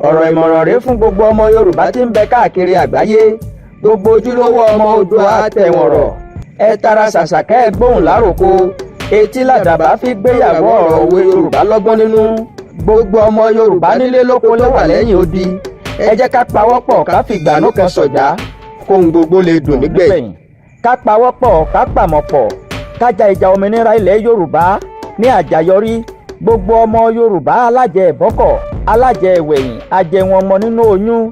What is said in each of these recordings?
ọ̀rọ̀ ìmọ̀ràn rèé fún gbogbo ọmọ Yorùbá tí ń bẹ káàkiri àgbáyé. Gbogbo ojúlówó ọmọ Oòduà tẹ̀wọ̀n rọ̀. Ẹ tara ṣàṣàkẹ́ ẹ gbóhùn láròkó. Etí làdàbà fi gbéyàwó ọ̀rọ̀ òwe Yorùbá lọ́gbọ́n nínú. Gbogbo ọmọ Yorùbá nílé lóko ló wà lẹ́yìn odi. Ẹ jẹ́ ká pawọ́pọ̀ ká fi ìgbàanú kan sọ̀já kóhun gbogbo lè dùn nígbẹ̀yìn. Ká pawọ́pọ̀ ká pàmọ̀pọ̀ ká ja ìjà òmìnira ilẹ̀ Yorùbá ní àjàyọrí. Gbogbo ọmọ Yorùbá alájẹ ìbọ́kọ̀ alájẹ ìwẹ̀yìn ajẹun ọmọ nínú oyún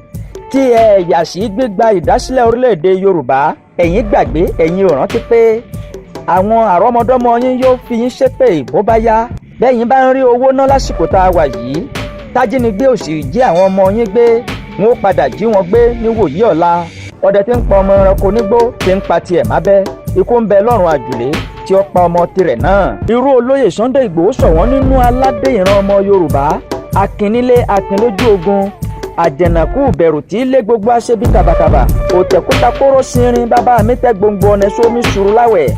tí ẹ yà sí gbígba ìdásílẹ̀ orílẹ̀-èdè Yorùbá. Ẹ̀yin gbàgbé ẹ̀yin ò rántí pé àwọn àrọ́mọdọ́mọ yín yóò fi yín ṣépè bó bá yá. Bẹ́yìn bá ń rí owó ná lásìkò tá a wà yìí tájínigbé ò sì jí àwọn ọmọ yín gbé, wọn ó padà jí wọn gbé níwòyí ọ̀la. Ọdẹ tí ń pa ọmọ ẹranko nígbó tí ń pa tiẹ̀ mábẹ́, ikú ń bẹ lọ́rùn àjùlé tí ó pa ọmọ tirẹ̀ náà. Irú olóyè Sunday Ìgbòho ṣọ̀wọ́n nínú aládé ìran ọmọ Yorùbá, akin nílé akin lójú ogun, àjẹ̀nàkú bẹ̀rù tí lé gbogbo aṣebi kàbàkàbà, òtẹ̀kúta kóró sinrin bàbá mi tẹ́ gbòǹgbò ọ̀nà sómi sùúrù láwẹ̀.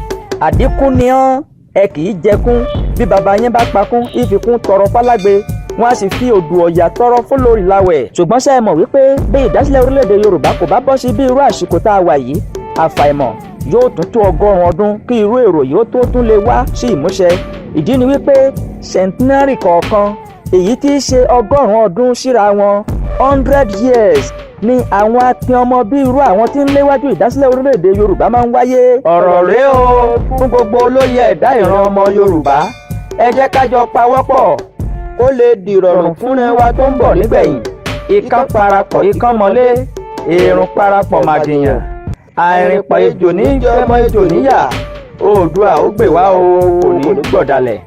Àdínkù ni ọ́n ẹ kì í jẹkún, bí bàbá yín bá pakún ìfikún tọrọ fálágbe, wọn á sì fi odù ọ̀yà tọrọ fólórí láwẹ̀. Ṣùgbọ́n ṣé ẹ mọ̀ wípé bí ìdásílẹ̀ orílẹ̀-èdè Yorùbá kò bá bọ́ sí bí irú àsìkò tá a wà yìí, àfàìmọ̀ yóò tún tó 100 ọdún kí irú èrò yìí ó tó tún lè wá sí ìmúṣẹ. Ìdí ni wípé centenary kọ̀ọ̀kan, èyí tí í ṣe 100 ọdún síra wọn, 100 years ni àwọn akin ọmọ bí irú àwọn tí ń léwájú ìdásílẹ̀ orílẹ̀-èdè Yorùbá máa ń wáyé. Ọ̀rọ̀ rèé o fún gbogbo olóyè ẹ̀dá ìran ọmọ Yorùbá. Ẹ jẹ́ ká jọ pawọ́pọ̀ kó lè dìrọ̀rùn fúnra wa tó ń bọ̀ nígbẹ̀yìn. Ikán parapọ̀ ikán mọ́lé, èrùn parapọ̀ màdìyàn, àìrìnpọ̀ ejò ní jẹ́mọ́ ejò níyà. Oòduà ó gbè wá o, kò ní gbọ̀dálẹ̀.